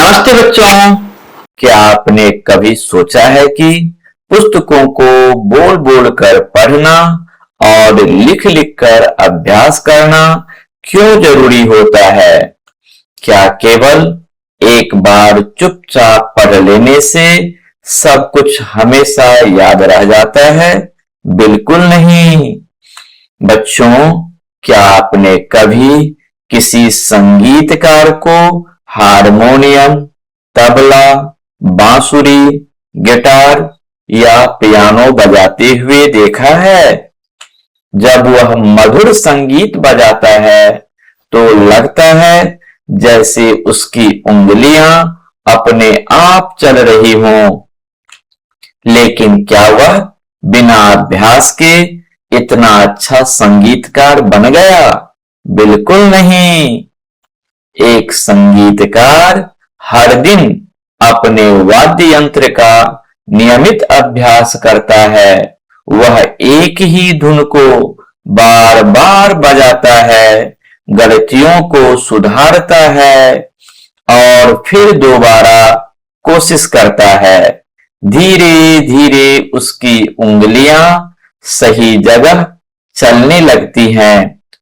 नमस्ते बच्चों। क्या आपने कभी सोचा है कि पुस्तकों को बोल बोल कर पढ़ना और लिख लिख कर अभ्यास करना क्यों जरूरी होता है? क्या केवल एक बार चुपचाप पढ़ लेने से सब कुछ हमेशा याद रह जाता है? बिल्कुल नहीं। बच्चों, क्या आपने कभी किसी संगीतकार को हारमोनियम, तबला, बांसुरी, गिटार या पियानो बजाते हुए देखा है? जब वह मधुर संगीत बजाता है तो लगता है जैसे उसकी उंगलियां अपने आप चल रही हों। लेकिन क्या वह बिना अभ्यास के इतना अच्छा संगीतकार बन गया? बिल्कुल नहीं। एक संगीतकार हर दिन अपने वाद्य यंत्र का नियमित अभ्यास करता है। वह एक ही धुन को बार बार बजाता है, गलतियों को सुधारता है और फिर दोबारा कोशिश करता है। धीरे धीरे उसकी उंगलियां सही जगह चलने लगती हैं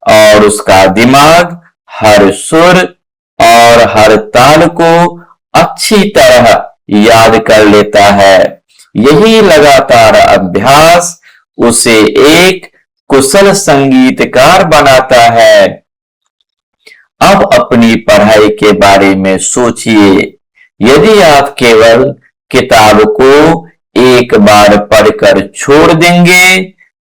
और उसका दिमाग हर सुर और हर ताल को अच्छी तरह याद कर लेता है। यही लगातार अभ्यास उसे एक कुशल संगीतकार बनाता है। अब अपनी पढ़ाई के बारे में सोचिए। यदि आप केवल किताब को एक बार पढ़कर छोड़ देंगे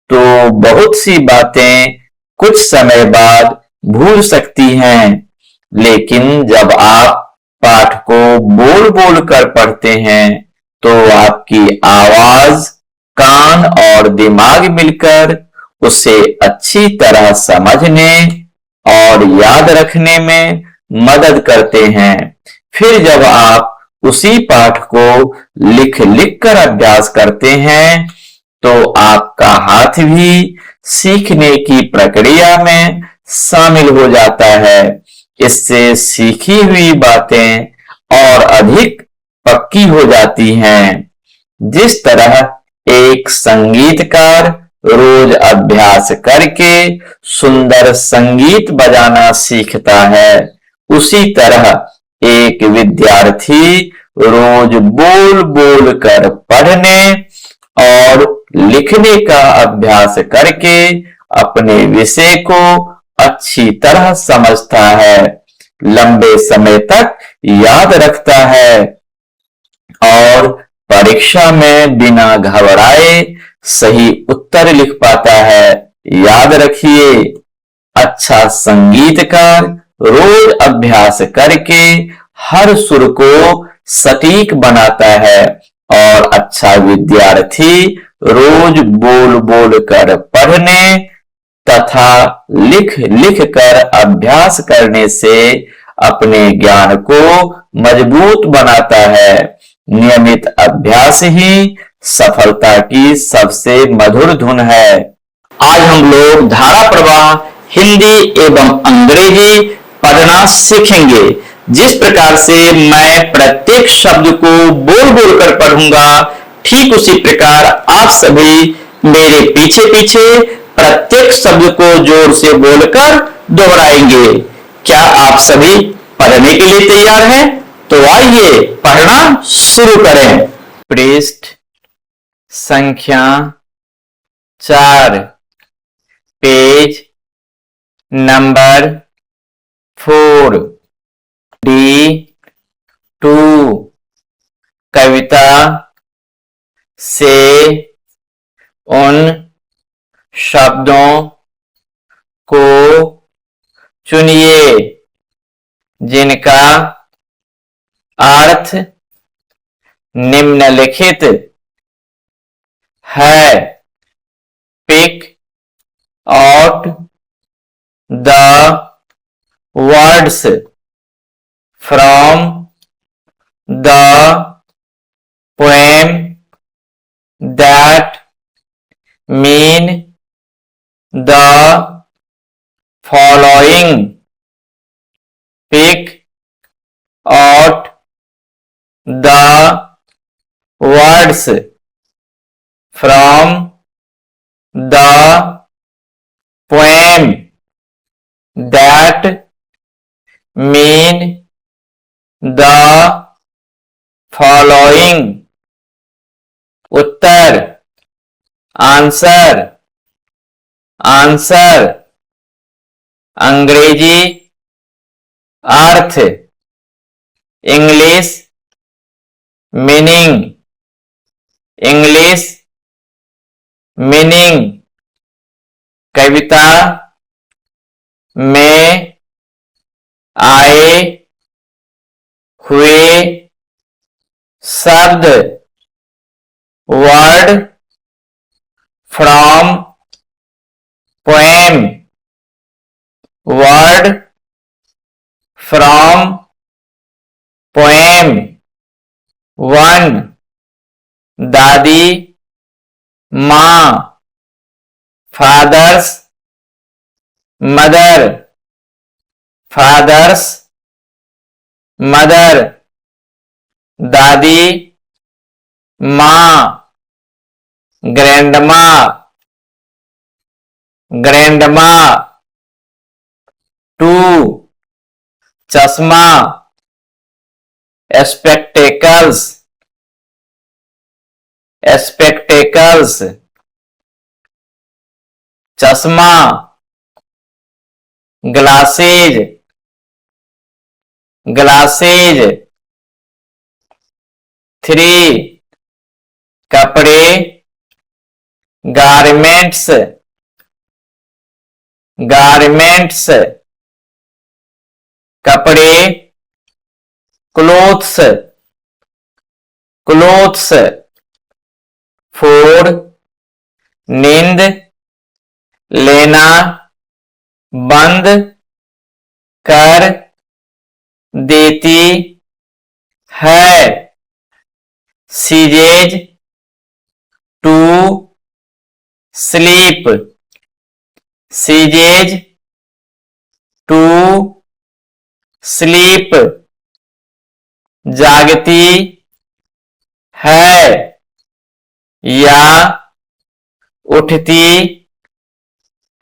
तो बहुत सी बातें कुछ समय बाद भूल सकती हैं। लेकिन जब आप पाठ को बोल बोल कर पढ़ते हैं तो आपकी आवाज, कान और दिमाग मिलकर उसे अच्छी तरह समझने और याद रखने में मदद करते हैं। फिर जब आप उसी पाठ को लिख लिख कर अभ्यास करते हैं तो आपका हाथ भी सीखने की प्रक्रिया में शामिल हो जाता है। इससे सीखी हुई बातें और अधिक पक्की हो जाती हैं। जिस तरह एक संगीतकार रोज अभ्यास करके सुंदर संगीत बजाना सीखता है, उसी तरह एक विद्यार्थी रोज बोल बोल कर पढ़ने और लिखने का अभ्यास करके अपने विषय को अच्छी तरह समझता है, लंबे समय तक याद रखता है और परीक्षा में बिना घबराए सही उत्तर लिख पाता है। याद रखिए, अच्छा संगीतकार रोज अभ्यास करके हर सुर को सटीक बनाता है और अच्छा विद्यार्थी रोज बोल बोल कर पढ़ने तथा लिख लिख कर अभ्यास करने से अपने ज्ञान को मजबूत बनाता है। नियमित अभ्यास ही सफलता की सबसे मधुर धुन है। आज हम लोग धारा प्रवाह हिंदी एवं अंग्रेजी पढ़ना सीखेंगे। जिस प्रकार से मैं प्रत्येक शब्द को बोल बोल कर पढ़ूंगा, ठीक उसी प्रकार आप सभी मेरे पीछे पीछे प्रत्येक शब्द को जोर से बोलकर दोहराएंगे। क्या आप सभी पढ़ने के लिए तैयार हैं? तो आइए पढ़ना शुरू करें। पृष्ठ संख्या 4, पेज नंबर 4, D2, कविता से उन शब्दों को चुनिए जिनका अर्थ निम्नलिखित है। Pick out the words from the poem that mean the following. पिक आउट the words from the poem that mean the following. उत्तर आंसर आंसर अंग्रेजी अर्थ इंग्लिश मीनिंग इंग्लिश मीनिंग कविता में आए हुए शब्द word from poem word from poem 1 दादी माँ फादर्स मदर फादर्स मदर दादी माँ ग्रैंडमा ग्रैंडमा 2 चश्मा स्पेक्टेकल्स स्पेक्टेकल्स चश्मा ग्लासेज ग्लासेज 3 कपड़े गारमेंट्स गारमेंट्स कपड़े क्लोथ्स क्लोथ्स 4 नींद लेना बंद कर देती है ceases to sleep ceases to sleep जागती है या उठती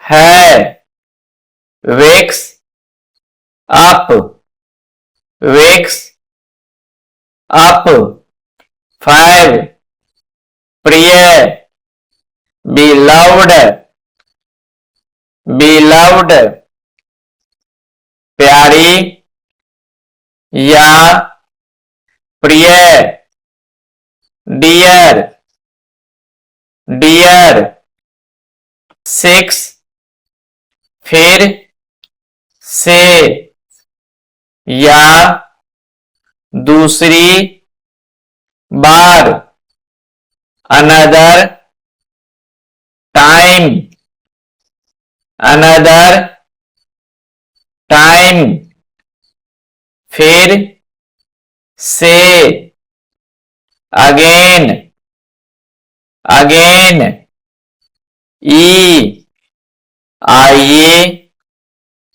है वेक्स अप वेक्स अप 5 प्रिय beloved beloved प्यारी या प्रिय डियर डियर 6 फिर से या दूसरी बार another time another time फिर से again again आइए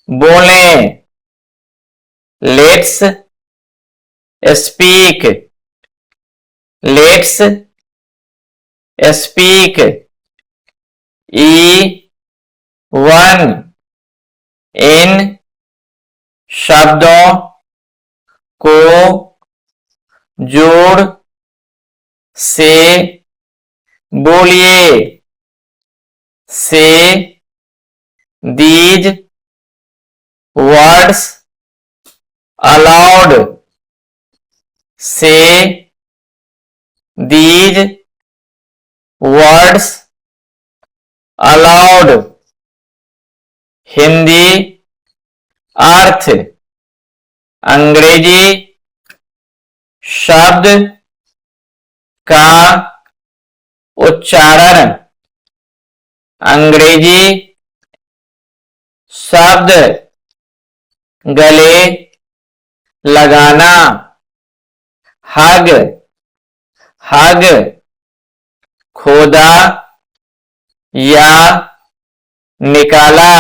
बोलें let's speak let's speak one in शब्दों को जोड़ से बोलिए से दीज वर्ड्स अलाउड से दीज वर्ड्स अलाउड हिंदी अर्थ अंग्रेजी शब्द का उच्चारण अंग्रेजी शब्द गले लगाना हग हग खोदा या निकाला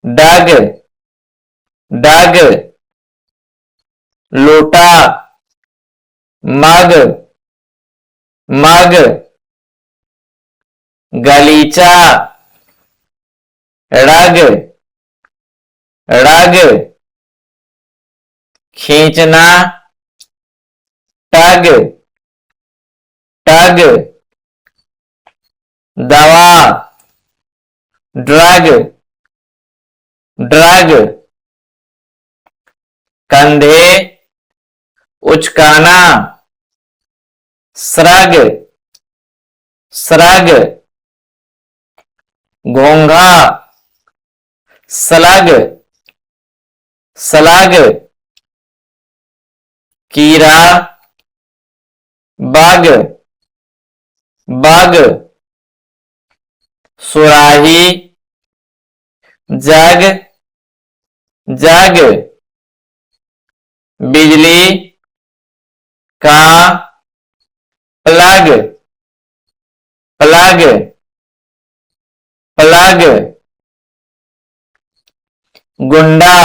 डग डग लोटा मग, मग, गलीचा, रग, रग, खींचना, टग, टग, दवा, ड्रग, ड्रग, कंधे, उचकाना, स्रग, स्रग, घोंघा, स्लग, स्लग, कीड़ा, बग, बग, सुराही, जग, जग, बिजली का प्लग, प्लग, प्लग, गुंडा,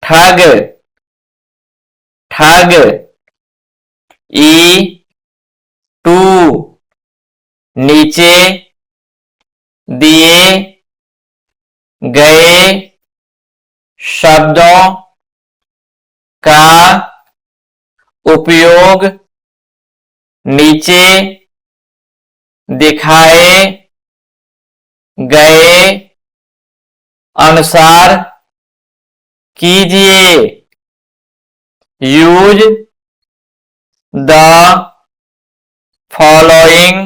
ठग, ठग, ई टू, नीचे, दिए गए शब्दों का उपयोग नीचे दिखाए गए अनुसार कीजिए। Use the following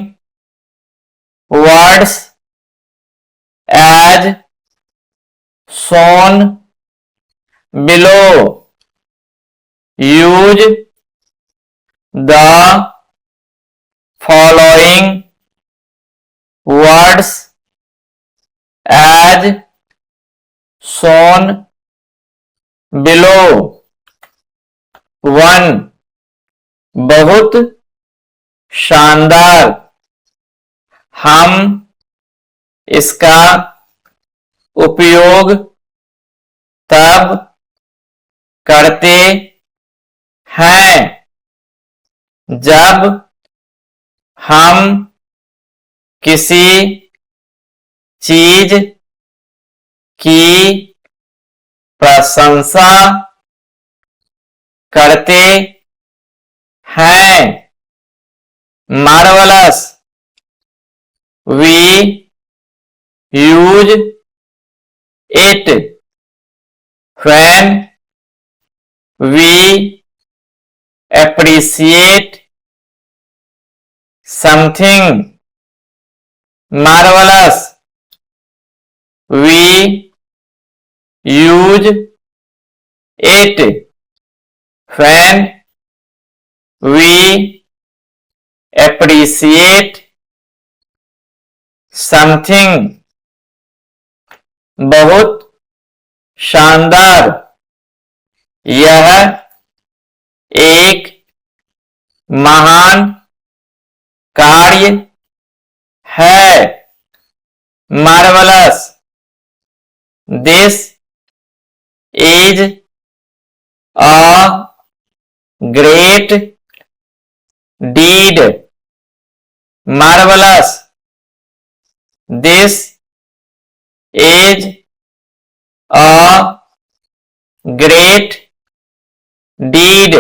words as shown below. Use the following words as shown below. 1. बहुत शानदार, हम इसका उपयोग तब करते हैं जब हम किसी चीज की प्रशंसा करते हैं। Marvellous, we use it when we appreciate something. Marvelous, we use it when we appreciate something. बहुत शानदार, यह एक महान कार्य है। Marvellous, this is a great deed. Marvellous, this is a great deed.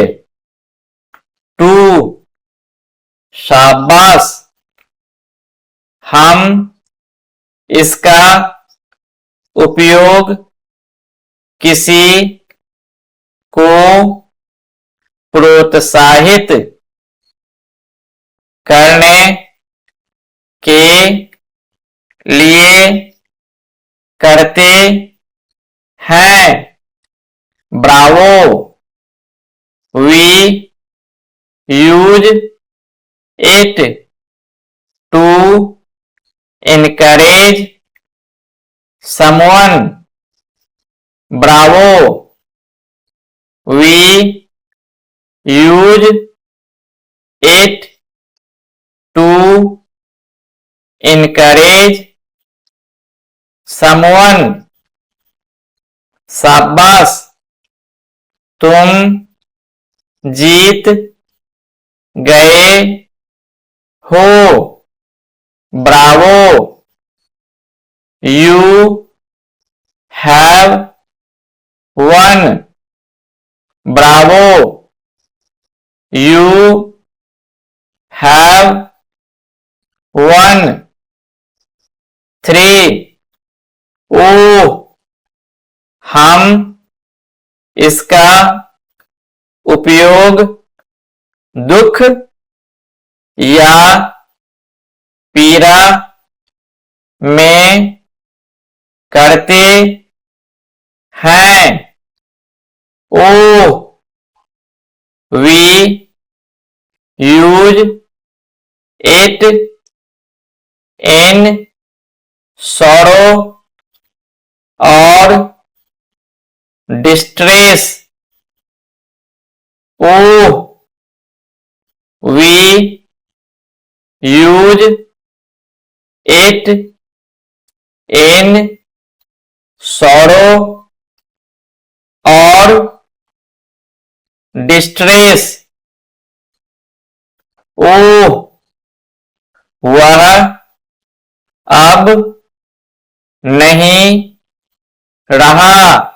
2. शाबाश, हम इसका उपयोग किसी को प्रोत्साहित करने के लिए करते हैं। Bravo, we use it to encourage someone. Bravo, we use it to encourage someone. शाबाश, तुम जीत गए हो। Bravo, you have won. Bravo, you have won. 3, oh, हम इसका उपयोग दुख या पीड़ा में करते हैं। Oh, we use it in sorrow और distress। Oh, we use it in sorrow और distress। Oh, वह अब नहीं रहा।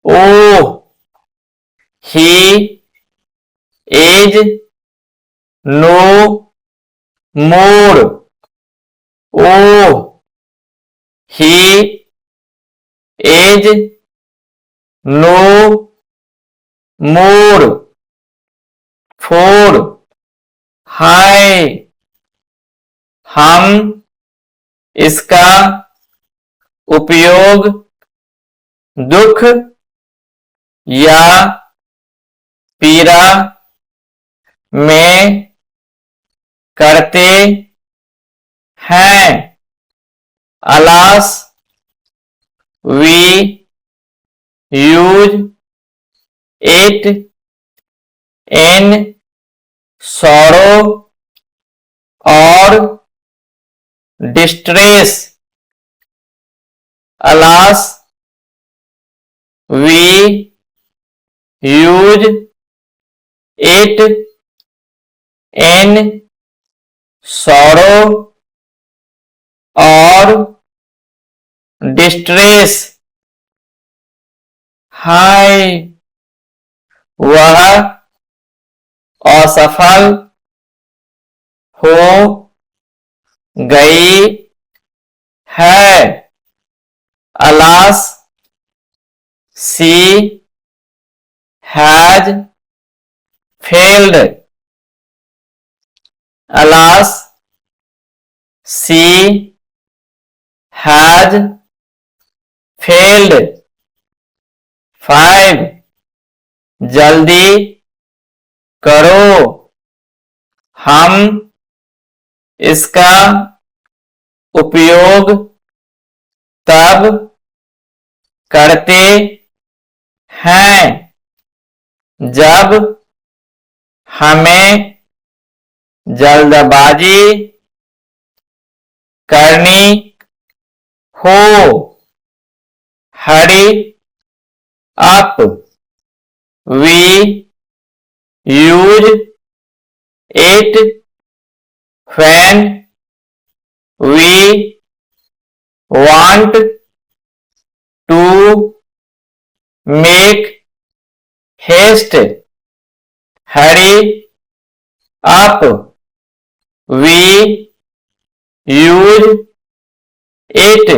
Oh, he is no more। Oh, he is no more। 4, हाय, हम इसका उपयोग दुख या पीड़ा में करते हैं। Alas, we use it in sorrow और distress। Alas, we use it in sorrow और distress। हाय, वह असफल हो गई है। Alas, she has failed। Alas, she has failed। 5, जल्दी करो, हम इसका उपयोग तब करते हैं जब हमें जल्दबाजी करनी हो। Hurry up, we use it when we want to make haste। hurry up, we use it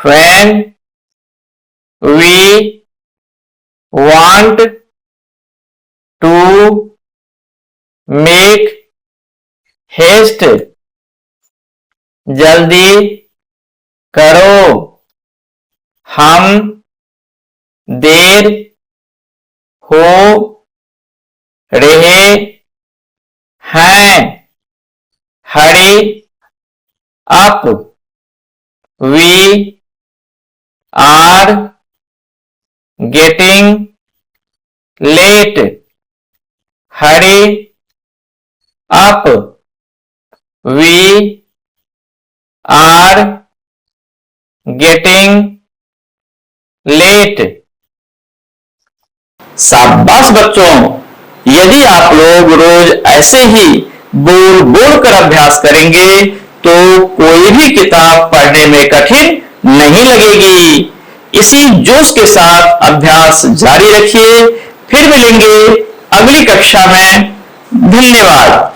when we want to make haste। जल्दी करो, हम देर हो रहे हैं। Hurry up, we are getting late. Hurry up, we are getting late. शाबाश बच्चों, यदि आप लोग रोज ऐसे ही बोल बोल कर अभ्यास करेंगे तो कोई भी किताब पढ़ने में कठिन नहीं लगेगी। इसी जोश के साथ अभ्यास जारी रखिए। फिर मिलेंगे अगली कक्षा में। धन्यवाद।